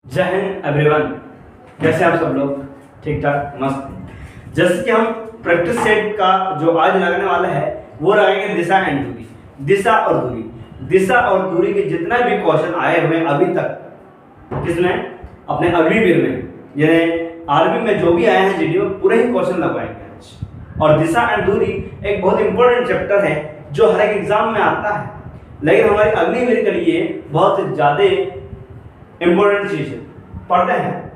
जय हिंद एवरीवन। कैसे आप सब लोग? ठीक ठाक, मस्त। जैसे कि हम प्रैक्टिस सेट का जो आज लगाने वाला है वो लगाएंगे दिशा एंड दूरी। दिशा और दूरी, दिशा और दूरी के जितना भी क्वेश्चन आए हुए अभी तक किसमें, अपने अगली वीडियो में, यानी आरबी में जो भी आए हैं जीडी में पूरे ही क्वेश्चन लगवाएंगे आज। और दिशा एंड दूरी एक बहुत इंपॉर्टेंट चैप्टर है जो हर एक एग्जाम में आता है, लेकिन हमारी अगली वीडियो के लिए बहुत ज्यादा इंपॉर्टेंट चीज है। पढ़ते हैं,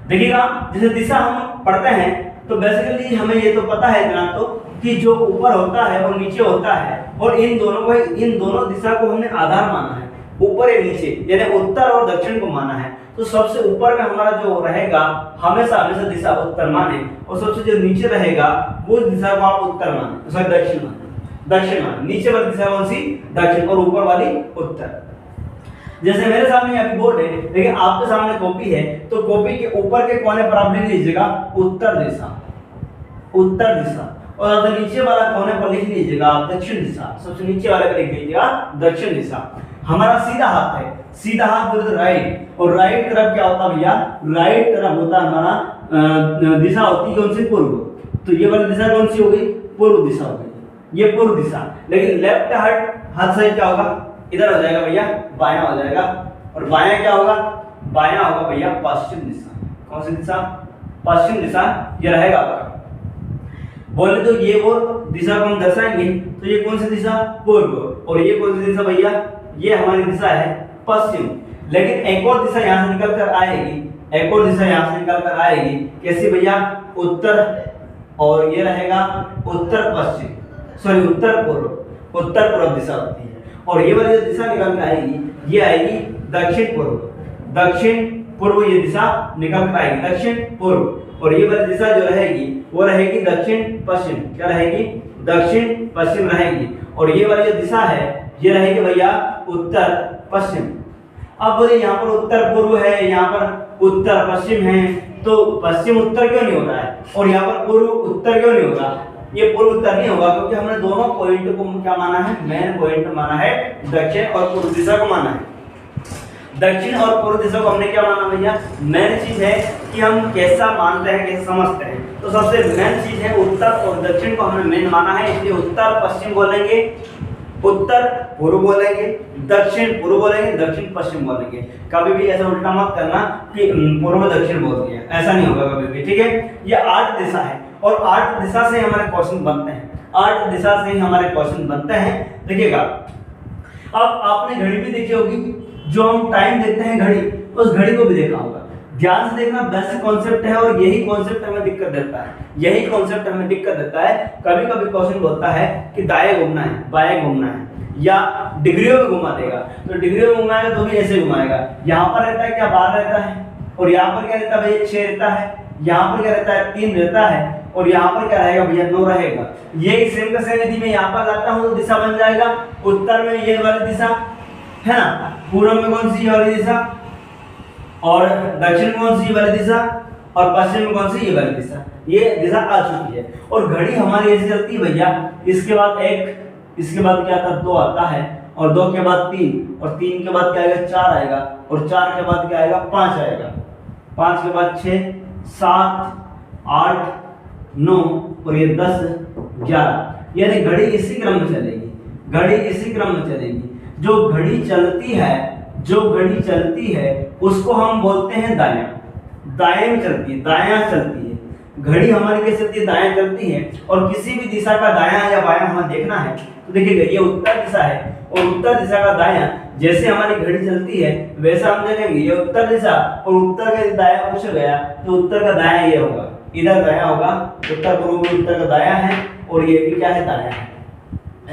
देखिएगा। जैसे दिशा हम पढ़ते हैं तो बेसिकली हमें ये तो पता है इतना तो कि जो ऊपर होता है और नीचे होता है, और इन दोनों दिशा को हमने आधार माना है, ऊपर या नीचे, यानी उत्तर और दक्षिण को माना है। तो सबसे ऊपर में हमारा जो रहेगा हमेशा हमेशा दिशा उत्तर माने, और सबसे जो नीचे रहेगा वो दिशा को आप उत्तर माने, सॉरी दक्षिण माने। नीचे वाली दिशा कौन सी? दक्षिण, और ऊपर वाली उत्तर। जैसे मेरे सामने अभी बोर्ड है, लेकिन आपके सामने कॉपी है, तो कॉपी के ऊपर के कोने पर आप लिख लीजिएगा उत्तर दिशा, उत्तर दिशा। और अगर नीचे वाला कोने पर लिख लीजिएगा आप दक्षिण दिशा, सबसे नीचे वाले पर लिख लीजिएगा दक्षिण दिशा। हमारा सीधा हाथ है, सीधा हाथ बोलते राइट, और राइट तरफ क्या होता है भैया? राइट तरफ होता है हमारा दिशा होती है कौन सी? पूर्व। तो ये वाली दिशा कौन सी हो गई? पूर्व दिशा हो गई, ये पूर्व दिशा। लेकिन लेफ्ट हाथ साइड क्या होगा? इधर हो जाएगा भैया, बायां हो जाएगा। और बायां क्या होगा? बायां होगा भैया पश्चिम दिशा। कौन सी दिशा? पश्चिम दिशा। ये रहेगा आपका। बोले तो ये वो दिशा को हम दर्शाएंगे, तो ये कौन सी दिशा? पूर्व। और ये कौन सी दिशा भैया? ये हमारी दिशा है पश्चिम। लेकिन एक और दिशा यहाँ से निकल कर आएगी, एक और दिशा यहाँ से निकल कर आएगी। कैसी भैया? उत्तर। और ये रहेगा उत्तर पश्चिम, सॉरी उत्तर पूर्व। उत्तर पूर्व दिशा होती है। और ये वाली जो दिशा निकल के आएगी ये आएगी दक्षिण पूर्व। दक्षिण पूर्व ये दिशा निकल कर आएगी, दक्षिण पूर्व। और ये वाली दिशा जो रहेगी वो रहेगी दक्षिण पश्चिम। क्या रहेगी? दक्षिण पश्चिम रहेगी। और ये वाली जो दिशा है ये रहेगी भैया उत्तर पश्चिम। अब बोले यहाँ पर उत्तर पूर्व है, यहाँ पर उत्तर पश्चिम है, तो पश्चिम उत्तर क्यों नहीं हो रहा है? और यहाँ पर पूर्व उत्तर क्यों नहीं होगा? ये पूर्व उत्तर नहीं होगा क्योंकि हमने दोनों पॉइंट को क्या माना है? मेन पॉइंट माना है दक्षिण और पूर्व दिशा को माना है। दक्षिण और पूर्व दिशा को हमने क्या माना भैया? मेन चीज है कि हम कैसा मानते हैं, कैसे समझते हैं। तो सबसे मेन चीज है उत्तर और दक्षिण को हमने मेन माना है, इसलिए उत्तर पश्चिम बोलेंगे, उत्तर पूर्व बोलेंगे, दक्षिण पूर्व बोलेंगे, दक्षिण पश्चिम बोलेंगे। कभी भी ऐसा उल्टा मत करना कि पूर्व दक्षिण बोल दिया, ऐसा नहीं होगा कभी भी, ठीक है। ये 8 दिशा है और 8 दिशा से हमारे क्वेश्चन बनते हैं, 8 दिशा से ही हमारे क्वेश्चन बनते हैं। देखिएगा, अब आपने घड़ी भी देखी होगी, जो हम टाइम देखते हैं घड़ी, उस घड़ी को भी देखा होगा। ध्यान से देखना, बेसिक कॉन्सेप्ट है और यही कॉन्सेप्ट हमें दिक्कत देता है, यही कॉन्सेप्ट हमें दिक्कत देता है। कभी कभी क्वेश्चन बोलता है कि दाएं घूमना है, बाएं घूमना है, या डिग्रियों में घुमा देगा। तो डिग्रियों में घुमाएगा तो भी ऐसे घुमाएगा। यहाँ पर रहता है क्या? 12 रहता है। और यहाँ पर क्या रहता है भैया? 6 रहता है। यहाँ पर क्या रहता है? 3 रहता है। और यहाँ पर क्या रहेगा भैया? 9 रहेगा। ये सेम का सेम यदि मैं यहाँ पर लाता हूँ तो दिशा बन जाएगा। उत्तर में ये वाली दिशा है ना, पूर्व में कौन सी? ये वाली दिशा, और दक्षिण में कौन सी? ये वाली दिशा, और पश्चिम में कौन सी? ये वाली दिशा। ये दिशा आ चुकी है। और घड़ी हमारी ऐसे चलती है भैया, इसके बाद 1, इसके बाद क्या आता है? 2 आता है, और 2 के बाद 3, और 3 के बाद क्या आएगा? 4 आएगा, और 4 के बाद क्या आएगा? 5 आएगा, 5 के बाद 6, 7, 8, 9, और ये 10, 11। यानी घड़ी इसी क्रम में चलेगी, घड़ी इसी क्रम में चलेगी। जो घड़ी चलती है, जो घड़ी चलती है उसको हम बोलते हैं दायां। दाएं में चलती है, दायां चलती है घड़ी हमारी। कैसे चलती है? दायां चलती है। और किसी भी दिशा का दायां या बायां हमें देखना है तो देखिएगा, ये उत्तर दिशा है, और उत्तर दिशा का दायां जैसे हमारी घड़ी चलती है वैसा हम देखेंगे। ये उत्तर दिशा, और उत्तर का दायां पूछ गया तो उत्तर का दायां ये होगा, इधर दायां होगा। उत्तर पूर्व में उत्तर का दायां है, और ये भी क्या है? दायां है।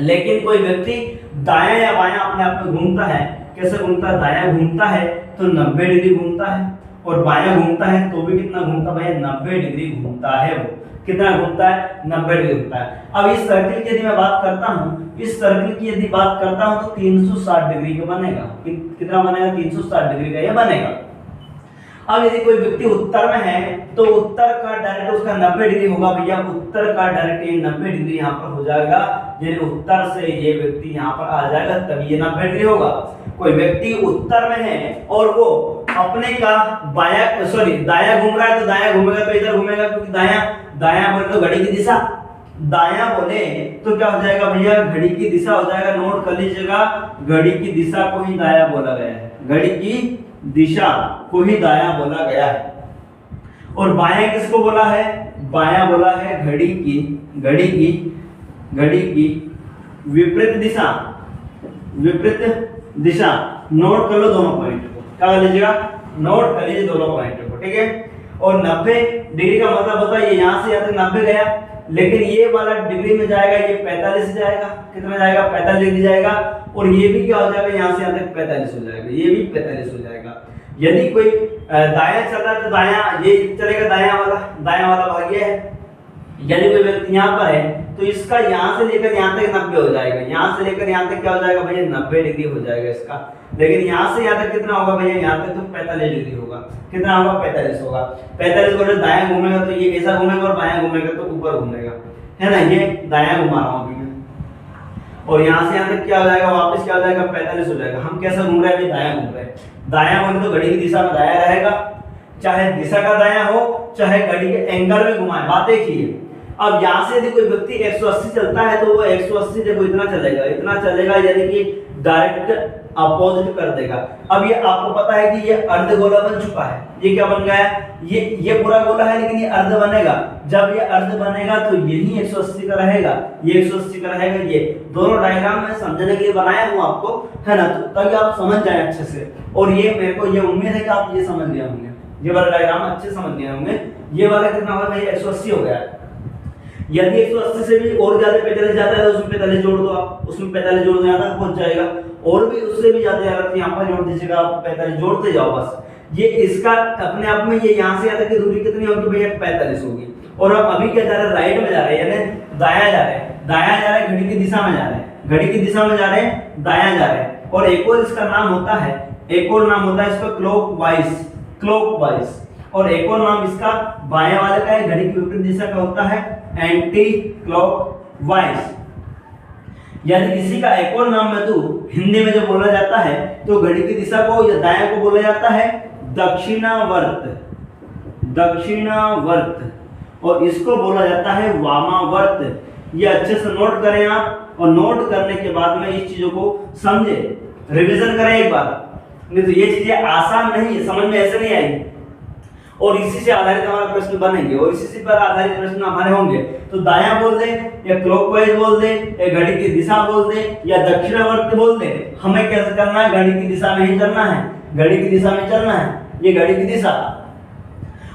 लेकिन कोई व्यक्ति दायां या बायां अपने आप में घूमता है, कैसे घूमता है? दायां घूमता है तो 90 डिग्री घूमता है, और बायां घूमता है तो भी कितना घूमता है? 90 डिग्री घूमता है। वो कितना घूमता है? 90 डिग्री घूमता है। अब इस सर्किल की यदि मैं बात करता हूँ, इस सर्किल की यदि बात करता हूँ तो 360 डिग्री का बनेगा। कितना बनेगा? 360 डिग्री का ये बनेगा। अब यदि कोई व्यक्ति उत्तर में है तो उत्तर का डायरेक्ट उसका 90 डिग्री होगा भैया। उत्तर का डायरेक्ट ये 90 डिग्री यहाँ पर हो जाएगा, यानी उत्तर से ये व्यक्ति यहाँ पर आ जाएगा, तभी ये 90 डिग्री होगा। कोई व्यक्ति उत्तर में है और वो अपने का दाया घूम रहा है तो दाया घूमेगा तो इधर घूमेगा, क्योंकि दाया बोले तो घड़ी की दिशा, दाया बोले तो क्या हो जाएगा भैया, घड़ी की दिशा हो जाएगा। नोट कर लीजिएगा, घड़ी की दिशा को ही दाया बोला गया है, घड़ी की दिशा को ही दाया बोला गया है। और बायां किसको बोला है, बायां बोला है घड़ी की विपरीत दिशा। नोट कर लो दोनों पॉइंट को, क्या कर लीजिएगा, नोट कर लीजिए दोनों पॉइंट को, ठीक है। और 90 डिग्री का मतलब होता है ये यहाँ से यहाँ तक 90 गया, लेकिन ये वाला डिग्री में जाएगा, ये 45 जाएगा, कितना जाएगा, 45 डिग्री जाएगा। और ये भी क्या हो जाएगा, यहाँ से यहाँ तक 45 हो जाएगा, ये भी 45 हो जाएगा। यदि कोई दाया चल रहा है तो दाया ये चलेगा, दाया वाला भाग ये है। यदि कोई व्यक्ति यहाँ पर है तो इसका यहाँ से लेकर यहाँ तक 90 हो जाएगा, यहाँ से लेकर यहाँ तक क्या हो जाएगा भैया, 90 डिग्री हो जाएगा इसका। लेकिन यहाँ से यहाँ तक कितना होगा भैया, यहाँ तक तो 45 डिग्री होगा, कितना होगा, 45 होगा। 45 बोले दायां घूमेगा तो ये ऐसा घूमेगा, और बायां घूमेगा तो ऊपर घूमेगा, है ना। ये दायां घुमा रहा हूँ अभी मैं, और यहाँ से यहाँ तक क्या हो जाएगा, वापस क्या हो जाएगा, 45 हो जाएगा। हम कैसा घूम रहे हैं, अभी दायां घूम रहे हैं। दायां बोले तो घड़ी की दिशा में दायां रहेगा, चाहे दिशा का दायां हो चाहे घड़ी के एंगल में घुमाए, बात एक ही है। अब यहाँ से यदि कोई व्यक्ति 180 चलता है तो वो 180 देखो इतना चलेगा, यानी कि डायरेक्ट अपोजिट कर देगा। अब ये आपको पता है कि ये अर्धगोला बन चुका है, ये क्या बन गया है, ये पूरा गोला है, लेकिन ये अर्ध बनेगा। जब ये अर्ध बनेगा तो यही 180 का रहेगा, ये 180 का रहेगा। ये दोनों डायग्राम में समझने के लिए बनाया हूँ आपको, है ना, ताकि आप समझ जाए अच्छे से। और ये मेरे को ये उम्मीद है कि आप ये समझ गए होंगे, ये वाला डायग्राम अच्छे समझ गए होंगे। ये वाला कितना होगा, 180 हो गया। यदि 180 से भी और ज्यादा 45 जाता है तो उसमें 45 जोड़ दो आप, उसमें 45 जोड़ दो, यहाँ तक पहुंच जाएगा। और भी उससे भी ज्यादा जाएगा तो यहाँ पर जोड़ दीजिएगा आप, 45 जोड़ते जाओ बस। ये इसका अपने आप में ये यहाँ से यहाँ तक की दूरी कितनी होगी भैया, 45 होगी। और हम अभी क्या जा रहे हैं, राइट में जा रहे हैं, यानी दायां जा रहे हैं, घड़ी की दिशा में जा रहे हैं, घड़ी की दिशा में जा रहे हैं, दायां जा रहे हैं। और एक और इसका नाम होता है, एक और नाम होता है इसका क्लॉकवाइज। और एक और नाम इसका बाएं वाले का है, घड़ी की विपरीत दिशा का होता है एंटी क्लॉकवाइज। यदि किसी का एक और नाम में तो हिंदी में जो बोला जाता है तो घड़ी की दिशा को या दायां को बोला जाता है दक्षिणावर्त, और इसको बोला जाता है वामावर्त। ये अच्छे से नोट करें आप, और नोट करने के बाद में इस चीजों को समझे, रिवीजन करें एक बार, नहीं तो ये चीजें आसान नहीं है, समझ में ऐसे नहीं आएगी। और इसी से आधारित हमारे प्रश्न बनेंगे, और इसी पर आधारित प्रश्न हमारे होंगे। तो दायां बोल दे या क्लॉकवाइज बोल दे या घड़ी की दिशा बोल दे या दक्षिणावर्त बोल दे, हमें कैसे करना है, घड़ी की दिशा में ही चलना है, घड़ी की दिशा में चलना है, ये घड़ी की दिशा।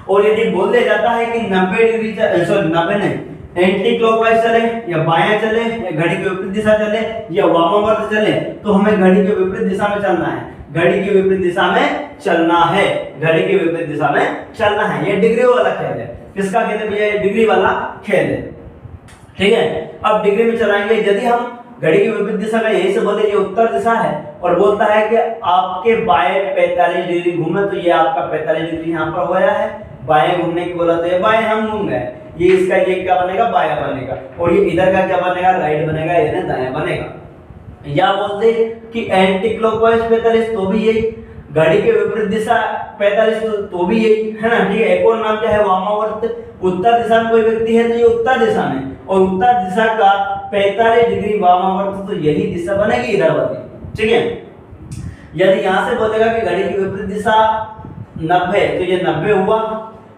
और यदि बोल दिया जाता है कि 90 डिग्री 90 नहीं, एंटी क्लॉकवाइज चले या बायां चले या घड़ी की विपरीत दिशा चले या वामावर्त चले, तो हमें घड़ी के विपरीत दिशा में चलना है, घड़ी की विपरीत दिशा में चलना है, घड़ी की विपरीत दिशा में चलना है। ये डिग्री वाला खेल है, किसका खेल है भैया, ये डिग्री वाला खेल है, ठीक है। अब डिग्री में चलाएंगे, यदि हम घड़ी की विपरीत दिशा का यही से बोले ये उत्तर दिशा है, और बोलता है कि आपके बाएं 45 डिग्री घूमे, तो ये आपका 45 डिग्री यहाँ पर होया है, बाएं घूमने की बोला तो ये बाएं हम घूम गए, ये इसका ये क्या बनेगा, बायां बनेगा। और ये इधर का क्या बनेगा, राइट बनेगा, यानी दायां बनेगा। या बोल दे कि एंटी क्लॉकवाइज 45 तो भी यही, घड़ी के विपरीत दिशा 45 तो भी यही, है ना, ठीक है। एक और नाम क्या है, वामावर्त। उत्तर दिशा में कोई व्यक्ति है तो ये उत्तर दिशा में, और उत्तर दिशा का 45 डिग्री वामावर्त, तो यही दिशा बनेगी इधर वाली, ठीक है। यदि यहाँ से बोलेगा कि घड़ी की विपरीत दिशा 90 तो ये 90 हुआ।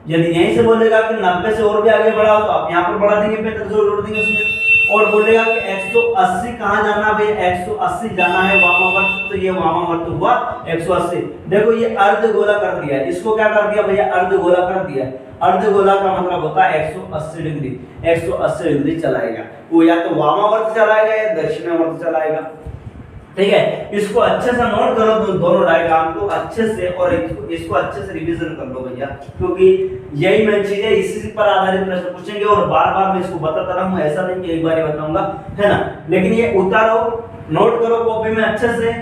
यदि यहीं से बोलेगा कि 90 से और भी आगे बढ़ाओ तो आप यहाँ पर बढ़ा देंगे, 45 जोड़ देंगे उसमें। और बोलेगा कि 180 कहाँ जाना भाई, 180 जाना है वामावर्त, तो ये वामावर्त हुआ 180। देखो ये अर्धगोला कर दिया, इसको क्या कर दिया भैया, अर्धगोला कर दिया। अर्धगोला का मतलब होता है 180 डिग्री, 180 डिग्री चलाएगा वो, या तो वामावर्त चलाएगा या दक्षिणावर्त चलाएगा, ठीक है। इसको अच्छे से नोट करो, तो दोनों डायग्राम को अच्छे से, और इसको अच्छे से रिवीजन कर लो भैया, क्योंकि यही मेन चीज है, इसी पर आधारित प्रश्न पूछेंगे। और बार बार मैं इसको बताता रहा हूँ, ऐसा नहीं कि एक बार ही बताऊंगा, है ना। लेकिन ये उतारो, नोट करो कॉपी में अच्छे से,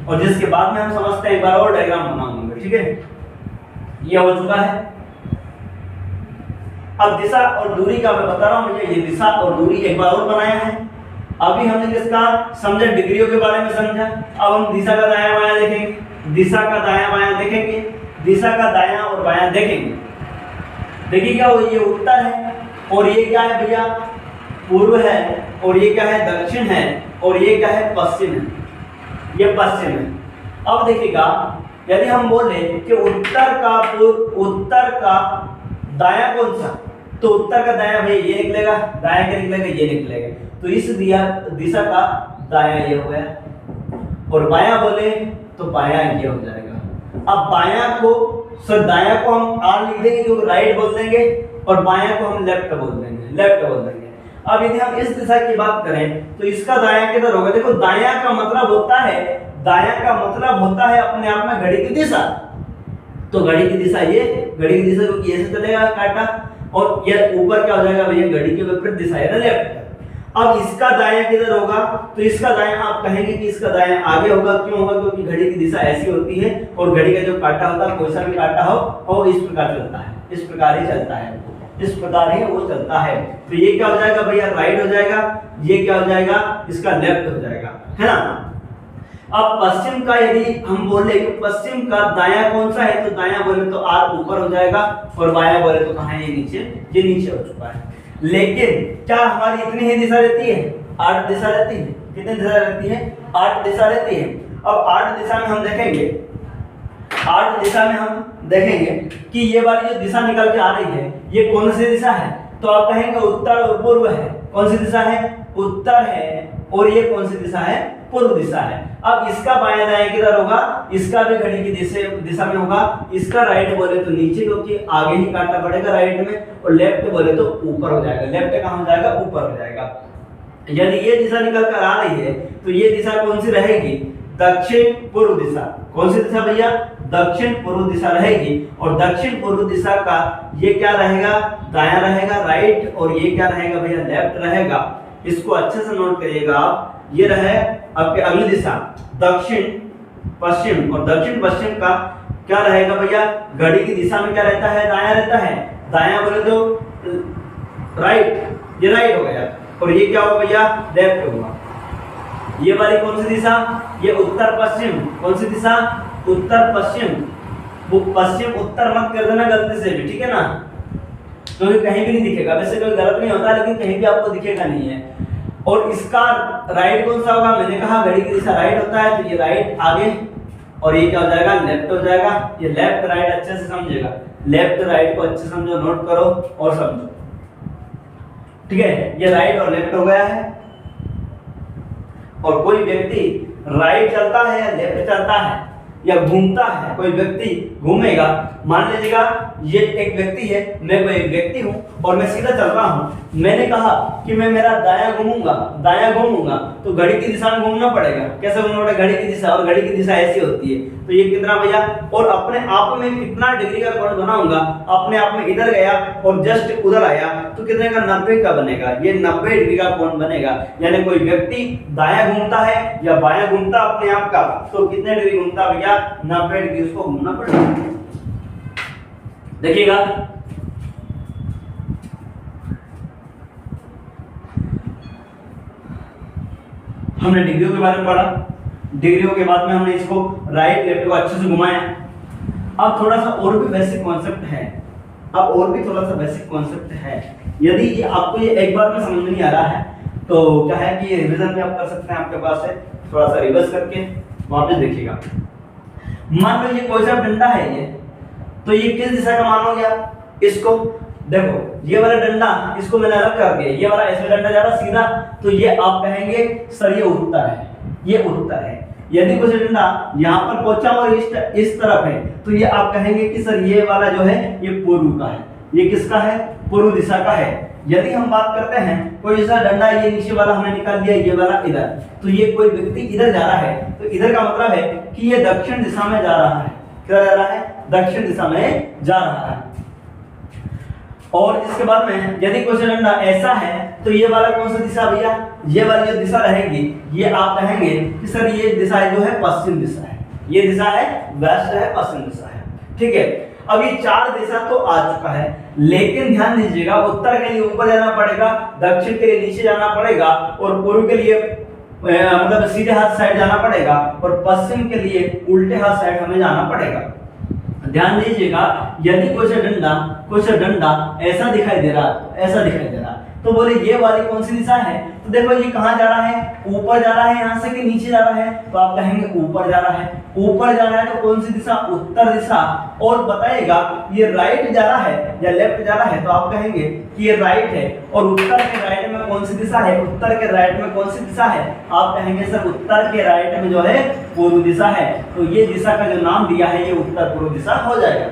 और जिसके बाद में हम समझते हैं एक बार और डायग्राम बनाऊंगा, ठीक है। ये हो चुका है। अब दिशा और दूरी का मैं बता रहा हूँ, मुझे ये दिशा और दूरी एक बार और बनाया है। अभी हमने किसका समझा, डिग्रियों के बारे में समझा। अब हम दिशा का दायां बायां देखेंगे, दिशा का दायां बायां देखेंगे, दिशा का दायां और बायां देखेंगे। देखिएगा वो ये उत्तर है और ये क्या है भैया पूर्व है और ये क्या है दक्षिण है और ये क्या है पश्चिम है, ये पश्चिम है। अब देखिएगा यदि हम बोले कि उत्तर का दायां कौन सा, तो उत्तर का दायां भैया ये निकलेगा, दायां क्या निकलेगा ये निकलेगा, तो इस दिशा का दायां ये हो गया और बायां बोले तो बायां ये हो जाएगा। अब बायां को दायां को हम आर लिख देंगे क्योंकि राइट बोल देंगे और बायां को हम लेफ्ट बोल देंगे। अब यदि हम इस दिशा की बात करें तो इसका दायां किधर होगा, देखो दायां का मतलब होता है अपने आप में घड़ी की दिशा, तो घड़ी की दिशा क्योंकि ऐसे चलेगा काटा और ये ऊपर क्या हो जाएगा भैया घड़ी के विपरीत दिशा है ना लेफ्ट। अब इसका दायां किधर होगा, तो इसका दायां आप कहेंगे कि इसका दायां आगे होगा, क्यों होगा, क्योंकि घड़ी की दिशा ऐसी होती है और घड़ी का जो काटा होता है कोई सा भी काटा हो और इस प्रकार चलता है, इस प्रकार ही चलता है, इस प्रकार ही वो चलता है। तो ये क्या हो जाएगा भैया राइट हो जाएगा, ये क्या हो जाएगा इसका लेफ्ट हो जाएगा, है ना। अब पश्चिम का यदि हम बोले कि पश्चिम का दायां कौन सा है, तो दायां बोले तो आर ऊपर हो जाएगा और बायां बोले तो कहां है ये नीचे हो चुका है। लेकिन क्या हमारी इतनी ही दिशा रहती है, 8 दिशा रहती है, कितनी दिशा रहती है 8 दिशा रहती है। अब 8 दिशा में हम देखेंगे, 8 दिशा में हम देखेंगे कि ये वाली जो दिशा निकल के आ रही है ये कौन सी दिशा है, तो आप कहेंगे उत्तर और पूर्व है। कौन सी दिशा है, उत्तर है और ये कौन सी दिशा है, पूर्व दिशा है। अब इसका बायां दायां किधर होगा, इसका भी घड़ी की दिशा में होगा, इसका राइट बोले तो नीचे क्योंकि आगे ही काटना पड़ेगा राइट में, और लेफ्ट बोले तो ऊपर हो जाएगा, लेफ्ट कहां हो जाएगा ऊपर हो जाएगा। यदि ये दिशा निकल कर आ रही है तो ये दिशा कौन सी रहेगी, दक्षिण पूर्व दिशा। कौन सी दिशा भैया, दक्षिण पूर्व दिशा रहेगी और दक्षिण पूर्व दिशा का ये क्या रहेगा, दायां रहेगा राइट और ये क्या रहेगा भैया लेफ्ट रहेगा। इसको अच्छे से नोट करिएगा आप, ये रहे आपके अगली दिशा दक्षिण पश्चिम, और दक्षिण पश्चिम का क्या रहेगा भैया, घड़ी की दिशा में क्या रहता है, दायां रहता है, दायां बोले तो राइट, ये राइट हो गया और ये क्या होगा भैया लेफ्ट होगा। ये वाली कौन सी दिशा, ये उत्तर पश्चिम। कौन सी दिशा, उत्तर पश्चिम। वो पश्चिम उत्तर मत कर देना गलती से भी, ठीक है ना, क्योंकि कहीं भी नहीं दिखेगा, वैसे कोई गलत नहीं होता लेकिन कहीं भी आपको दिखेगा नहीं है। और इसका राइट कौन सा होगा, मैंने कहा घड़ी की दिशा राइट होता है तो ये राइट आगे और ये क्या हो जाएगा लेफ्ट हो जाएगा। ये लेफ्ट राइट अच्छे से समझेगा, लेफ्ट राइट को अच्छे समझो, नोट करो और समझो, ठीक है। ये राइट और लेफ्ट हो गया है और कोई व्यक्ति राइट चलता है या लेफ्ट चलता है या घूमता है, कोई व्यक्ति घूमेगा, मान लीजिएगा ये एक व्यक्ति है, मैं कोई एक व्यक्ति हूँ और मैं सीधा चल रहा हूँ, मैंने कहा कि मैं मेरा दायां घूमूंगा तो घड़ी की दिशा में घूमना पड़ेगा। कैसे घूमना पड़ेगा, घड़ी की दिशा, और घड़ी की दिशा ऐसी होती है तो ये कितना भैया, और अपने आप में कितना डिग्री का कोण बनाऊंगा, अपने आप में इधर गया और जस्ट उधर आया तो कितने का 90 का बनेगा, ये 90 डिग्री का कोण बनेगा। यानी कोई व्यक्ति दायां घूमता है या बायां घूमता अपने आप का तो कितने डिग्री घूमता भैया, 90 डिग्री उसको घूमना पड़ेगा। देखिएगा हमने डिग्रियों के बारे में पढ़ा, डिग्रियों के बाद में हमने इसको राइट लेफ्ट को अच्छे से घुमाया। अब थोड़ा सा और भी बेसिक कॉन्सेप्ट है, यदि ये आपको ये एक बार में समझ में नहीं आ रहा है तो क्या है कि ये रिवीजन भी आप कर सकते हैं, आपके पास है, थोड़ा सा रिवर्स करके वापस देखिएगा। मान लो ये कोई सा डंडा है ये, तो ये किस दिशा का मानोगे आप, इसको देखो ये वाला डंडा इसको मैंने अलग कर दिया, ये वाला ऐसे डंडा जा रहा सीधा तो ये आप कहेंगे सर ये उत्तर है, ये उत्तर है। यदि कुछ डंडा यहाँ पर पहुंचा और इस तरफ है तो ये आप कहेंगे कि सर ये वाला जो है ये पूर्व का है, ये किसका है, पूर्व दिशा का है। यदि हम बात करते हैं कोई ऐसा डंडा ये नीचे वाला हमने निकाल दिया, ये वाला इधर, तो ये कोई व्यक्ति इधर जा रहा है तो इधर का मतलब है कि ये दक्षिण दिशा में जा रहा है, क्या जा रहा है, दक्षिण दिशा में जा रहा है। और इसके बाद में यदि कोई डंडा ऐसा है तो ये वाला कौन सा दिशा भैया, ये वाली जो दिशा रहेगी ये आप कहेंगे कि सर ये दिशा जो है पश्चिम दिशा है, ये दिशा है वेस्ट है, पश्चिम दिशा है, ठीक है। अब ये 4 दिशा तो आ चुका है, लेकिन ध्यान दीजिएगा उत्तर के लिए ऊपर जाना पड़ेगा, दक्षिण के लिए नीचे जाना पड़ेगा और पूर्व के लिए मतलब सीधे हाथ साइड जाना पड़ेगा और पश्चिम के लिए उल्टे हाथ साइड हमें जाना पड़ेगा। ध्यान दीजिएगा, यदि कोई सा डंडा ऐसा दिखाई दे रहा, ऐसा दिखाई दे रहा, तो बोले ये वाली कौन सी दिशा है? तो देखो ये कहाँ जा रहा है, ऊपर जा रहा है यहाँ से कि नीचे जा रहा है? तो आप कहेंगे ऊपर जा रहा है। ऊपर जा रहा है तो कौन सी दिशा? उत्तर दिशा। और बताइएगा ये राइट जा रहा है या लेफ्ट जा रहा है? तो आप कहेंगे कि ये राइट है। और उत्तर के राइट में कौन सी दिशा है? उत्तर के राइट में कौन सी दिशा है? आप कहेंगे सर उत्तर के राइट में जो है पूर्व दिशा है। तो ये दिशा का जो नाम दिया है ये उत्तर पूर्व दिशा हो जाएगा।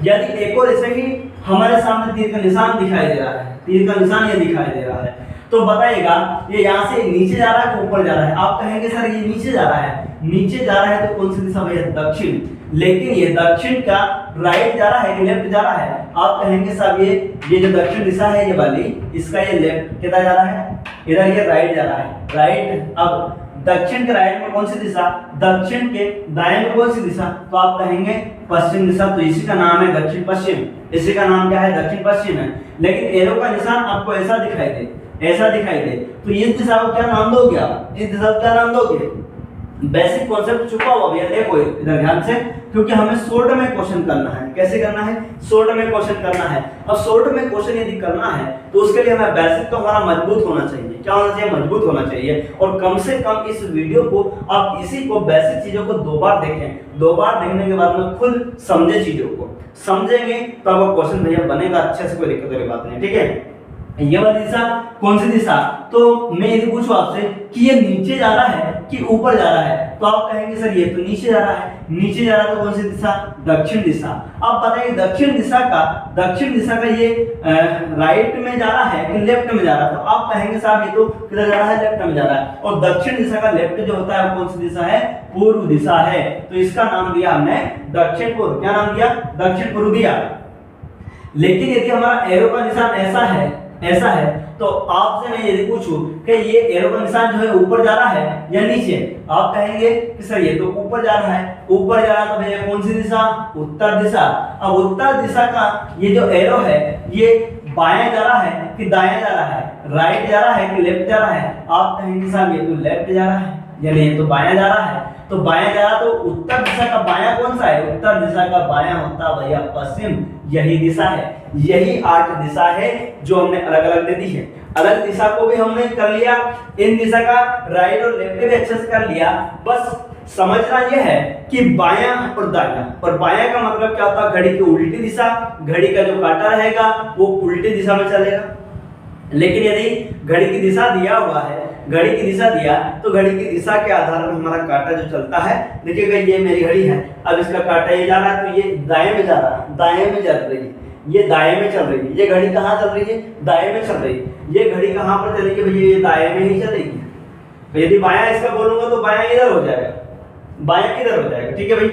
यदि एक और ऐसे ही हमारे सामने तीर का निशान दिखाई दे रहा है, तीर का निशान ये दिखाई दे रहा है, तो बताइएगा ये यहाँ से नीचे जा रहा है कि ऊपर जा रहा है? आप कहेंगे सर ये नीचे जा रहा है। नीचे जा रहा है तो कौन सी दिशा भैया? दक्षिण। लेकिन ये दक्षिण का राइट जा रहा है कि लेफ्ट जा रहा है? आप कहेंगे साहब ये जो दक्षिण दिशा है ये वाली, इसका ये लेफ्ट किधर जा रहा है? इधर ये राइट जा रहा है, राइट। अब दक्षिण के राइट में कौन सी दिशा? दक्षिण के दाएं में कौन सी दिशा? तो आप कहेंगे पश्चिम दिशा। तो इसी का नाम है दक्षिण पश्चिम, इसी का नाम क्या है? दक्षिण पश्चिम है। लेकिन एरो का निशान आपको ऐसा दिखाई दे, ऐसा दिखाई दे, तो इस दिशा को क्या नाम दोगे आप? इस दिशा को क्या नाम दोगे? बेसिक कॉन्सेप्ट छुपा हुआ भैया, देखो इधर ध्यान से, क्योंकि हमें शॉर्ट में क्वेश्चन करना है। कैसे करना है? शॉर्ट में क्वेश्चन करना है। अब शॉर्ट में क्वेश्चन यदि करना है तो उसके लिए हमें बेसिक तो हमारा मजबूत होना चाहिए। क्या होना चाहिए? मजबूत होना चाहिए। और कम से कम इस वीडियो को आप इसी को बेसिक चीजों को 2 बार देखें। 2 बार देखने के बाद में खुद समझे, चीजों को समझेंगे तो आपका क्वेश्चन भैया बनेगा अच्छे से, कोई दिक्कत वाली बात नहीं। ठीक है, ये वाली दिशा कौन सी दिशा? तो मैं यदि पूछूं आपसे कि ये नीचे जा रहा है कि ऊपर जा रहा है, तो आप कहेंगे सर ये तो नीचे जा रहा है। नीचे जा रहा है तो कौन सी दिशा? दक्षिण दिशा। अब बताइए दक्षिण दिशा का ये राइट में जा रहा है कि लेफ्ट में जा रहा है? तो आप कहेंगे साहब ये तो किधर जा रहा है? लेफ्ट में जा रहा है। और दक्षिण दिशा का लेफ्ट जो होता है कौन सी दिशा है? पूर्व दिशा है। तो इसका नाम दिया हमने दक्षिण पूर्व। क्या नाम दिया? दक्षिण पूर्व दिया। लेकिन यदि हमारा एरो का निशान ऐसा है तो आपसे मैं यदि पूछूं कि ये एरो का निशान जो है ऊपर जा रहा है या नीचे? आप कहेंगे कि सर ये तो ऊपर जा रहा है। ऊपर जा रहा है तो भैया कौन सी दिशा? उत्तर दिशा। अब उत्तर दिशा का ये जो एरो है ये बाएं जा रहा है कि दाएं जा रहा है? राइट जा रहा है कि लेफ्ट जा रहा है? आप कहेंगे साहब ये तो लेफ्ट जा रहा है, यानी ये तो बायां जा रहा है। तो बायां जा रहा तो उत्तर दिशा का बायां कौन सा है? उत्तर दिशा का बायां होता भैया पश्चिम। यही दिशा है, यही 8 दिशा है जो हमने अलग अलग दे दी है। अलग दिशा को भी हमने कर लिया, इन दिशा का राइट और लेफ्ट भी अच्छे से कर लिया। बस समझना यह है कि बायां और दायां, और बायां का मतलब क्या होता है? घड़ी की उल्टी दिशा। घड़ी का जो कांटा रहेगा वो उल्टी दिशा में चलेगा। लेकिन यदि घड़ी की दिशा दिया हुआ है, घड़ी की दिशा दिया, तो घड़ी की दिशा के आधार पर हमारा कांटा जो चलता है, देखिएगा ये मेरी घड़ी है, अब इसका कांटा ये जा रहा है तो ये दाएं में जा रहा है, दाएं में चल रही है, ये दाएं में चल रही है। ये घड़ी कहाँ चल रही है? दाएं में चल रही है। ये घड़ी कहाँ पर चलेगी भैया? ये दाएं में ही चलेगी। तो यदि बायां इसका बोलूंगा तो बायां इधर हो जाएगा, बायां इधर हो जाएगा। ठीक है भाई,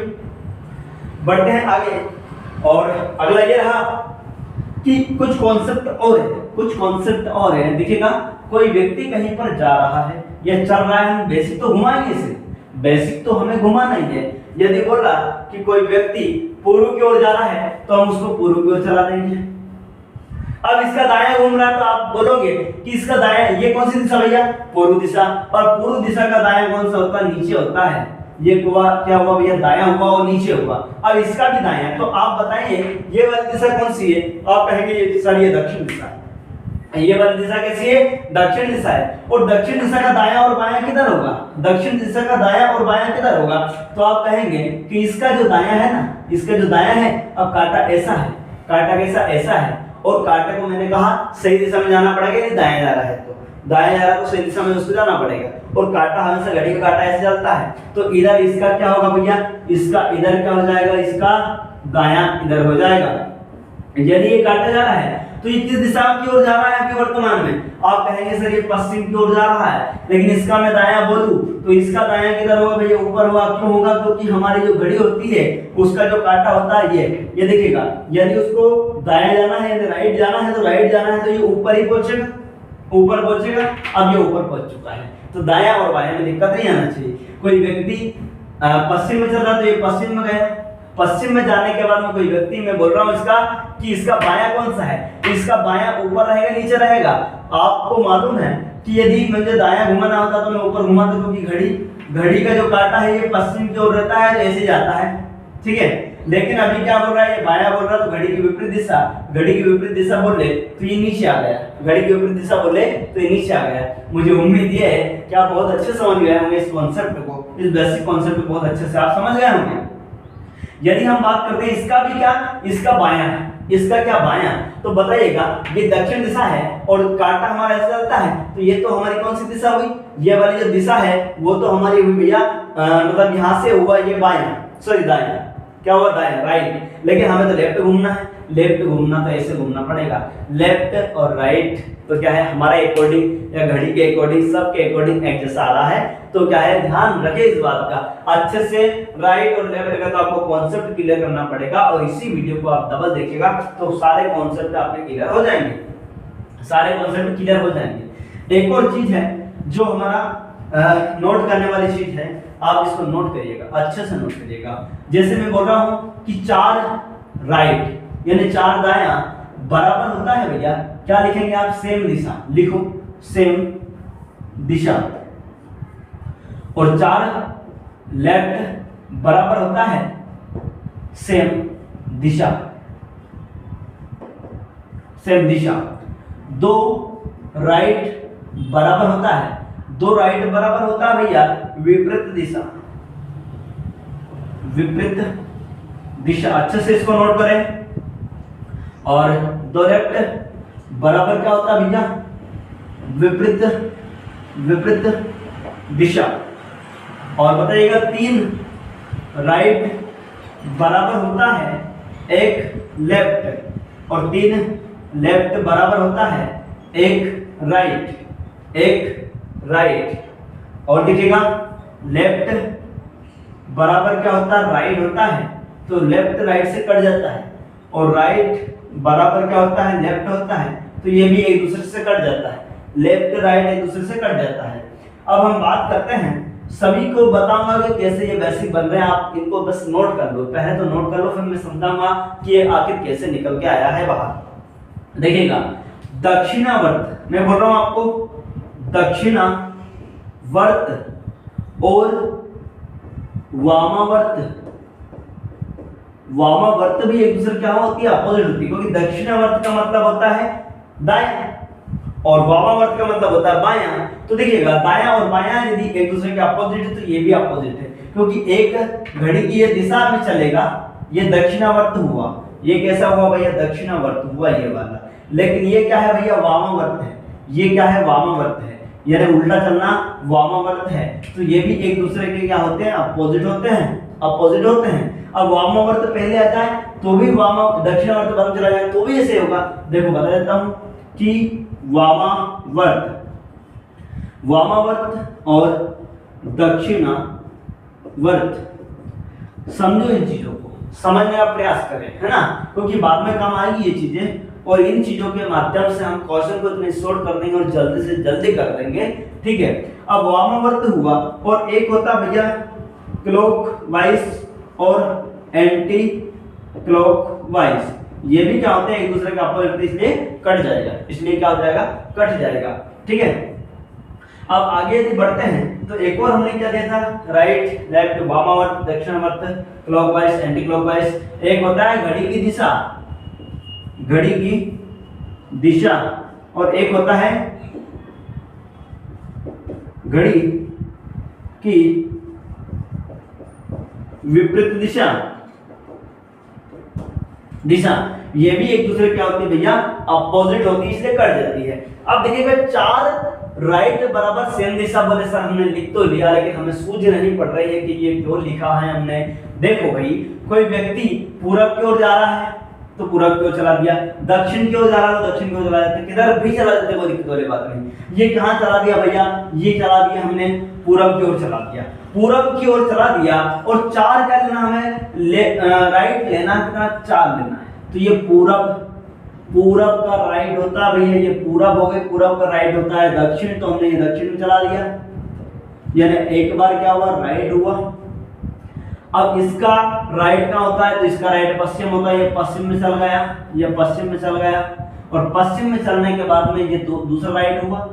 बढ़ते हैं आगे। और अगला ये रहा कि कुछ कॉन्सेप्ट और है। देखिएगा कोई व्यक्ति कहीं पर जा रहा है या चल रहा है, हम बेसिक तो घुमाएंगे इसे, बेसिक तो हमें घुमाना ही है। यदि बोला कि कोई व्यक्ति पूर्व की ओर जा रहा है तो हम उसको पूर्व की ओर चला देंगे। अब इसका दायां घूम रहा है तो आप बोलोगे कि इसका दायां, ये कौन सी दिशा भैया? पूर्व दिशा। और पूर्व दिशा का दायां कौन सा होता है? नीचे होता है। ये क्या हुआ भैया? दायां हुआ और नीचे हुआ। अब इसका भी दायां, तो आप बताइए ये वाली दिशा कौन सी है? आप कहेंगे ये दिशा, ये दक्षिण दिशा है। ये वाली दिशा कैसी है? दक्षिण दिशा है। और दक्षिण दिशा का दायां और बायां किधर होगा? दक्षिण दिशा का दायां और बायां किधर होगा? तो आप कहेंगे कि इसका जो दायां है ना, इसका जो दायां है, अब कांटा ऐसा है, कांटा कैसा? ऐसा है। और कांटे को मैंने कहा सही दिशा में जाना पड़ेगा, यदि दायां जा रहा है तो दाएं जा रहा है तो सही दिशा में उसको जाना पड़ेगा। और कांटा हमेशा घड़ी का कांटा ऐसे चलता है, तो इधर इसका क्या होगा भैया? इसका इधर क्या हो जाएगा? इसका दायां इधर हो जाएगा। यदि ये कांटा जा रहा है तो ये किस दिशा की ओर जा रहा है अभी वर्तमान में? आप कहेंगे सर ये पश्चिम की ओर जा रहा है, लेकिन इसका मैं दायां बोलूं तो इसका दायां किधर होगा भैया? ऊपर होगा। क्यों होगा? क्योंकि हमारी जो घड़ी होती है उसका जो कांटा होता है ये देखिएगा, यदि उसको दायां जाना है, यदि राइट जाना है तो राइट जाना है तो ये ऊपर ही पहुंचेगा, ऊपर पहुंचेगा। अब ये ऊपर पहुंच चुका है, तो दायां और बायां में दिक्कत नहीं आना चाहिए। कोई व्यक्ति पश्चिम में चल रहा है तो ये पश्चिम में गया। पश्चिम में जाने के बाद में कोई व्यक्ति, मैं बोल रहा हूं इसका कि इसका बायां कौन सा है? तो इसका बायां ऊपर रहेगा नीचे रहेगा? आपको मालूम है कि यदि मुझे दायां घुमाना होता तो मैं ऊपर घुमाता, क्योंकि घड़ी का जो कांटा है ये पश्चिम की ओर रहता है, तो ऐसे जाता है, ठीक है। लेकिन अभी क्या बोल रहा है, ये बायां बोल रहा है, तो घड़ी की विपरीत दिशा, घड़ी की विपरीत दिशा बोले तो ये नीचे आ गया, घड़ी की विपरीत दिशा बोले तो ये नीचे आ गया। मुझे उम्मीद ये है कि आप बहुत अच्छे समझ गए होंगे इस कॉन्सेप्ट को, इस बेसिक कॉन्सेप्ट को बहुत अच्छे से आप समझ गए होंगे। यदि हम बात करते हैं इसका भी क्या, इसका बायां है, इसका क्या बायां, तो बताइएगा ये दक्षिण दिशा है और कांटा हमारा ऐसे चलता है, तो ये तो हमारी कौन सी दिशा हुई, ये वाली जो दिशा है वो तो हमारी हुई भैया मतलब यहाँ से हुआ ये बायां, सॉरी दायां, क्या हुआ दायां, राइट। लेकिन हमें तो लेफ्ट घूमना है, लेफ्ट घूमना तो ऐसे घूमना पड़ेगा, लेफ्ट और राइट तो क्या है हमारा अकॉर्डिंग या घड़ी के अकॉर्डिंग सबके अकॉर्डिंग एक जैसा आ रहा है। तो क्या है ध्यान रखें इस बात का अच्छे से, राइट और लेफ्ट का तो आपको कॉन्सेप्ट क्लियर करना पड़ेगा और इसी वीडियो को आप डबल देखिएगा तो सारे कॉन्सेप्ट आपके क्लियर हो जाएंगे, सारे कॉन्सेप्ट क्लियर हो जाएंगे। एक और चीज है जो हमारा नोट करने वाली चीज है, आप इसको नोट करिएगा, अच्छे से नोट करिएगा। जैसे मैं बोल रहा हूं कि 4 राइट यानी 4 दायां बराबर होता है भैया, क्या लिखेंगे आप, सेम दिशा लिखो, सेम दिशा, और 4 लेफ्ट बराबर होता है सेम दिशा, सेम दिशा। 2 राइट बराबर होता है, 2 राइट बराबर होता है भैया विपरीत दिशा, विपरीत दिशा, अच्छे से इसको नोट करें। और 2 लेफ्ट बराबर क्या होता है भैया, विपरीत, विपरीत दिशा। और बताइएगा 3 राइट बराबर होता है 1 लेफ्ट, और 3 लेफ्ट बराबर होता है 1 राइट, 1 राइट। और देखिएगा लेफ्ट बराबर क्या होता है, राइट होता है, तो लेफ्ट राइट से कट जाता है, और राइट बराबर क्या होता है, लेफ्ट होता है, तो ये भी एक दूसरे से कट जाता है, लेफ्ट राइट एक दूसरे से कट जाता है। अब हम बात करते हैं, सभी को बताऊंगा कि कैसे ये बेसिक बन रहे हैं, आप इनको बस नोट कर लो, पहले तो नोट कर लो, फिर मैं समझाऊंगा कि ये आखिर कैसे निकल के आया है बाहर। देखिएगा दक्षिणावर्त, मैं बोल रहा हूं आपको दक्षिणावर्त और वामावर्त, वामावर्त भी एक दूसरे क्या होती है, अपोजिट होती है, क्योंकि दक्षिणावर्त का मतलब होता है दायां और वामावर्त का मतलब होता है बायां। तो देखिएगा दायां और बायां यदि एक दूसरे के अपोजिट है तो ये भी अपोजिट है, क्योंकि एक घड़ी की ये दिशा में चलेगा, ये दक्षिणावर्त हुआ, ये कैसा हुआ भैया, दक्षिणावर्त हुआ ये वाला। लेकिन ये क्या है भैया, वामावर्त है, ये क्या है, वामावर्त है, यानी उल्टा चलना वामावर्त है। तो ये भी एक दूसरे के क्या होते हैं, अपोजिट होते हैं, अपोजिट होते हैं। अब वामावर्त पहले आ जाए तो भी दक्षिणावर्त बंद चला जाए तो भी ऐसे होगा। देखो बता देता हूं कि वामावर्त, वामावर्त और दक्षिणावर्त, समझो इन चीजों को, समझने का प्रयास करें, है ना, क्योंकि बाद में काम आएगी ये चीजें, और इन चीजों के माध्यम से हम क्वेश्चन को इतने शॉर्ट कर देंगे और जल्दी से जल्दी कर देंगे, ठीक है। अब वामावर्त हुआ और एक होता भैया क्लॉकवाइज और एंटी क्लॉकवाइज, ये भी क्या होते हैं एक दूसरे के अपोजिट, इसलिए कट जाएगा, इसलिए क्या हो जाएगा, कट जाएगा, ठीक है। अब आगे यदि बढ़ते हैं तो एक और हमने क्या दिया था, राइट लेफ्ट वामावर्त दक्षिणावर्त क्लॉकवाइज एंटी क्लॉकवाइज। एक होता है घड़ी की दिशा, घड़ी की दिशा, और एक होता है घड़ी की विपरीत दिशा, दिशा ये भी एक दूसरे क्या होती है भैया, अपोजिट होती है, इसलिए कट जाती है। अब देखिएगा 4 राइट बराबर सेम दिशा बोले सर हमने लिख तो लिया, लेकिन हमें सूझ नहीं पड़ रही है कि ये क्यों लिखा है हमने। देखो भाई कोई व्यक्ति पूरब की ओर जा रहा है तो पूरब की ओर चला दिया, दक्षिण की ओर जा रहा है तो दक्षिण की ओर चला जाता है, किधर भी चला जाते कोई दिक्कत वाली बात नहीं। ये कहाँ चला दिया भैया, ये चला दिया हमने पूरब की ओर चला दिया, पूरब की ओर चला दिया, और 4 क्या लेना हमें, राइट लेना कितना, 4 लेना है। तो ये पूरब, पूरब का राइट होता है भैया, ये पूरब हो गए, पूरब का राइट होता है दक्षिण, तो हमने ये दक्षिण में चला दिया, यानी एक बार क्या हुआ, राइट हुआ। अब इसका राइट का होता है तो इसका राइट पश्चिम होता है, ये पश्चिम में चल गया, ये पश्चिम में चल गया, और पश्चिम में चलने के बाद में ये दूसरा राइट हुआ,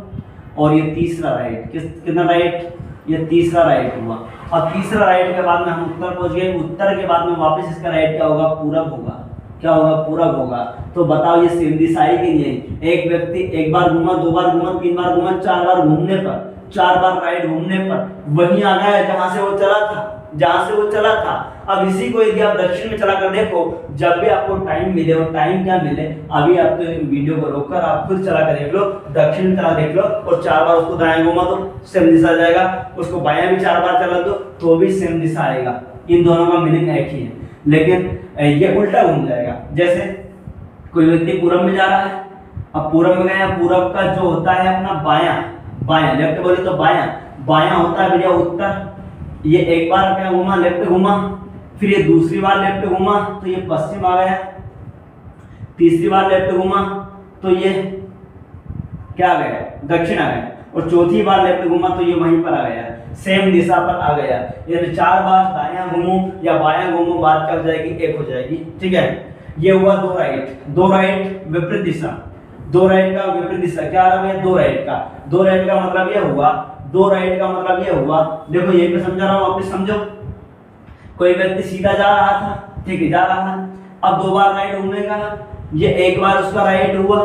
और ये तीसरा राइट, कितना राइट, ये तीसरा राइट हुआ। अब तीसरा राइट के बाद में हम उत्तर पहुंच गए, उत्तर के बाद में वापस इसका राइट क्या होगा, पूरब होगा। क्या होगा, पूरब होगा। तो बताओ ये सेम दिशा है कि नहीं। एक व्यक्ति एक बार घूमा, दो बार घूमा, तीन बार घूमा, चार बार घूमने पर, चार बार राइट घूमने पर वहीं आ गया जहां से वो चला था, जहां से वो चला था। अब इसी को यदि आप दक्षिण में चला कर देखो, जब भी आपको टाइम मिले और टाइम क्या मिले, अभी आप तो वीडियो को रोककर आप खुद चला कर देख लो, दक्षिण में चला देख लो और चार बार उसको दाएं घुमा दो सेम दिशा आ जाएगा, उसको बायां भी चार बार चला दो तो भी सेम दिशा आएगा। इन दोनों का मीनिंग एक ही है, लेकिन ये उल्टा घूम जाएगा। जैसे कोई व्यक्ति पूरब में जा रहा है, अब पूरब में गया, पूरब का जो होता है अपना बायां, बायां लेफ्ट बोले तो बायां, बायां होता है भैया उत्तर। ये एक बार क्या घुमा, लेफ्ट घुमा, फिर ये दूसरी बार लेफ्ट घुमा तो ये पश्चिम आ गया, तीसरी बार लेफ्ट घुमा तो ये क्या आ गया, दक्षिण आ गया, और चौथी बार लेफ्ट घुमा तो ये वहीं पर आ गया, सेम दिशा पर आ गया। यानी चार बार दायां घूमूं या बायां घूमूं, बात क्या हो जाएगी, एक हो जाएगी। ठीक है, ये हुआ दो राइट, दो राइट विपरीत दिशा, दो राइट का विपरीत दिशा क्या आ रहा है, दो राइट का। दो राइट का मतलब ये हुआ, दो राइट का मतलब ये हुआ, देखो यही पे समझा रहा हूं, वापस समझो। कोई व्यक्ति सीधा जा रहा था, ठीक है, जा रहा है, अब दो बार राइट घूमेगा, ये एक बार उसका राइट हुआ,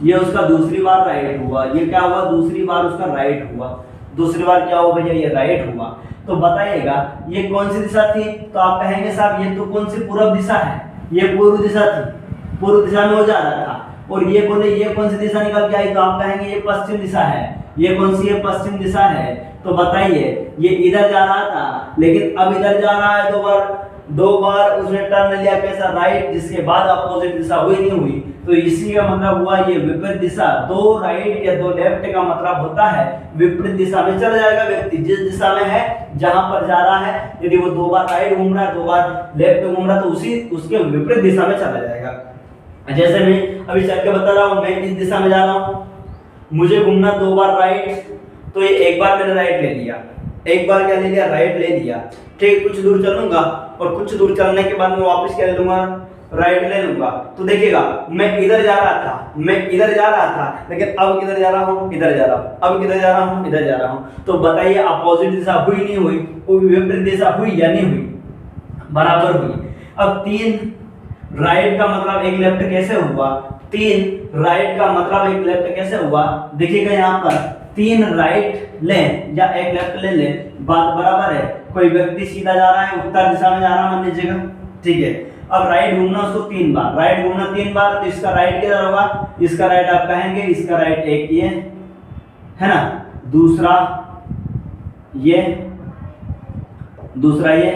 ये उसका दूसरी बार राइट हुआ, ये क्या हुआ, दूसरी बार उसका राइट हुआ, दूसरी बार क्या हुआ भैया, ये राइट हुआ। तो बताइएगा ये कौन सी दिशा थी, तो आप कहेंगे साहब ये तो कौन सी पूर्व दिशा है, ये पूर्व दिशा थी, पूर्व दिशा में हो जा रहा था। और ये बोले ये कौन सी दिशा निकल के आई, तो आप कहेंगे ये पश्चिम दिशा है, ये कौन सी है, पश्चिम दिशा है। तो बताइए ये इधर जा रहा था लेकिन अब इधर जा रहा है, दो बार उसने टर्न लिया कैसा, राइट, जिसके बाद अपोजिट दिशा हुई नहीं हुई, तो इसी का मतलब हुआ ये विपरीत दिशा। दो राइट या दो लेफ्ट का मतलब होता है विपरीत दिशा में चला जाएगा व्यक्ति, जिस दिशा में है जहां पर जा रहा है, यदि वो दो बार राइट घूम रहा है, दो बार लेफ्ट घूम रहा है, तो उसी उसके विपरीत दिशा में चला जाएगा। जैसे मैं अभी चल के बता रहा हूँ, मैं इस दिशा में जा रहा हूँ, मुझे घूमना दो बार राइट, तो ये एक बार मैंने राइट ले लिया, एक बार क्या ले लिया, राइट ले लिया। ठीक, कुछ दूर चलूंगा और कुछ दूर चलने के बाद मैं वापस क्या ले लूंगा, राइट ले लूंगा। तो देखिएगा मैं इधर जा रहा था, मैं इधर जा रहा था, लेकिन अब किधर जा रहा हूँ, इधर जा रहा हूँ, अब किधर जा रहा हूँ, इधर जा रहा हूँ। तो बताइए अपोजिट दिशा हुई नहीं हुई, विपरीत दिशा हुई या नहीं हुई, बराबर हुई। अब तीन राइट का मतलब एक लेफ्ट कैसे हुआ, तीन राइट का मतलब एक लेफ्ट कैसे हुआ, देखिएगा यहाँ पर तीन राइट ले या एक लेफ्ट ले ले, बात बराबर है। कोई व्यक्ति सीधा जा रहा है, उत्तर दिशा में जा रहा है मान लीजिएगा, ठीक है, अब राइट घूमना उसको तीन बार, राइट घूमना तीन बार, तो इसका राइट किधर होगा, इसका राइट आप कहेंगे, इसका राइट एक ये है ना, दूसरा ये, दूसरा ये,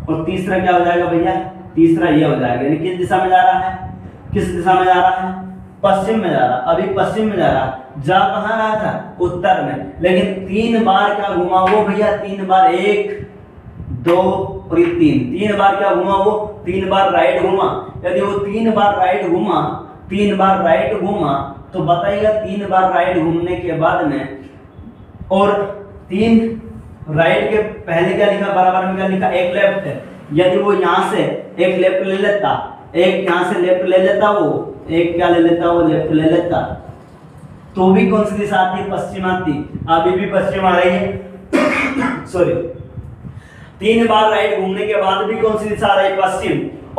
और तीसरा क्या हो जाएगा भैया, तीसरा ये हो जाएगा। यानी किस दिशा में जा रहा है, किस दिशा में जा रहा है, पश्चिम में जा रहा, अभी पश्चिम में जा रहा, जा कहाँ रहा था, उत्तर में, लेकिन तीन बार क्या घुमा वो भैया, तीन बार, एक दो और ये तीन बार क्या घुमा वो, तीन बार राइट घुमा। यदि वो तीन बार राइट घुमा, तीन बार राइट घुमा, तो बताइएगा तीन बार राइट घूमने के बाद में, और तीन राइट के पहले क्या लिखा, बराबर में क्या लिखा, एक लेफ्ट है। यदि वो यहाँ से एक लेफ्ट ले लेता, एक यहाँ से लेफ्ट ले लेता, वो एक क्या ले लेता, वो लेफ्ट ले लेता, तो भी कौन सी दिशा आती, पश्चिम आती, अभी भी पश्चिम आ रही है सॉरी, तीन बार राइट घूमने के बाद भी कौन सी दिशा आ रही है, पश्चिम।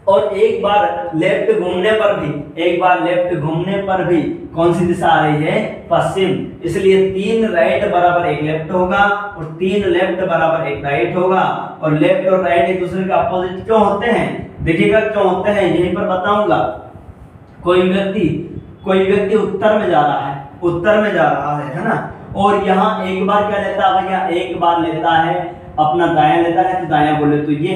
और एक बार लेफ्ट घूमने पर भी, एक बार लेफ्ट घूमने पर भी कौन सी दिशा आ रही है, पश्चिम। इसलिए तीन राइट बराबर एक लेफ्ट होगा और तीन लेफ्ट बराबर एक राइट होगा। और लेफ्ट और राइट एक दूसरे के अपोजिट क्यों होते हैं, देखिएगा क्यों होते हैं, यहीं पर बताऊंगा। कोई व्यक्ति उत्तर में जा रहा है, उत्तर में जा रहा है ना, और यहाँ एक बार क्या लेता है भैया, एक बार लेता है अपना दायां लेता है, तो दायां बोले तो ये,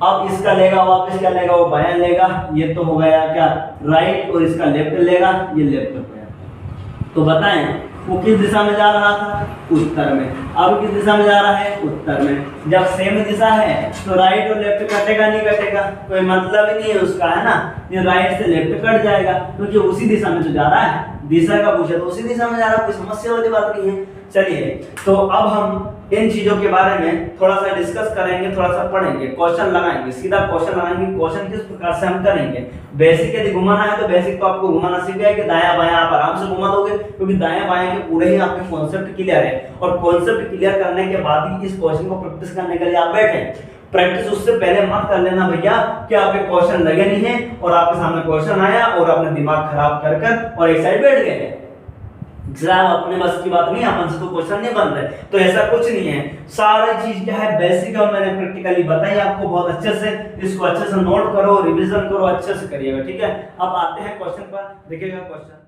अब इसका लेगा वापस क्या लेगा, वो बायां लेगा, ये तो हो गया क्या, राइट, और इसका लेफ्ट लेगा, ये लेफ्ट हो गया। तो बताएं वो किस दिशा में जा रहा था, उत्तर में, अब किस दिशा में जा रहा है, उत्तर में। जब सेम दिशा है तो राइट और लेफ्ट कटेगा नहीं कटेगा, कोई मतलब ही नहीं है उसका, है ना, ये राइट से लेफ्ट कट जाएगा क्योंकि उसी दिशा में तो जा रहा है। दिशा का पूछा तो उसी दिशा में जा रहा, कोई समस्या वाली बात नहीं है। चलिए तो अब हम इन चीजों के बारे में थोड़ा सा डिस्कस करेंगे, थोड़ा सा पढ़ेंगे, क्वेश्चन लगाएंगे, सीधा क्वेश्चन लगाएंगे। क्वेश्चन किस प्रकार से हम करेंगे, बेसिक यदि घुमाना है तो बेसिक तो आपको घुमाना सीख गया कि दायां बायां आप आराम से घुमा दोगे, क्योंकि दायां बायां के पूरे ही आपके कॉन्सेप्ट क्लियर है। और कॉन्सेप्ट क्लियर करने के बाद ही इस क्वेश्चन को प्रैक्टिस करने के लिए आप बैठे। प्रैक्टिस उससे पहले मत कर लेना भैया कि आपके क्वेश्चन लगे नहीं है और आपके सामने क्वेश्चन आया और आपने दिमाग खराब कर कर और एक साइड बैठ गए। एग्जाम अपने बस की बात नहीं, अपन से तो क्वेश्चन नहीं बन रहे, तो ऐसा कुछ नहीं है। सारी चीज क्या है बेसिक और मैंने प्रैक्टिकली बताई आपको बहुत अच्छे से। इसको अच्छे से नोट करो, रिवीजन करो, अच्छे से करिएगा, ठीक है। अब आते हैं क्वेश्चन पर, देखिएगा क्वेश्चन।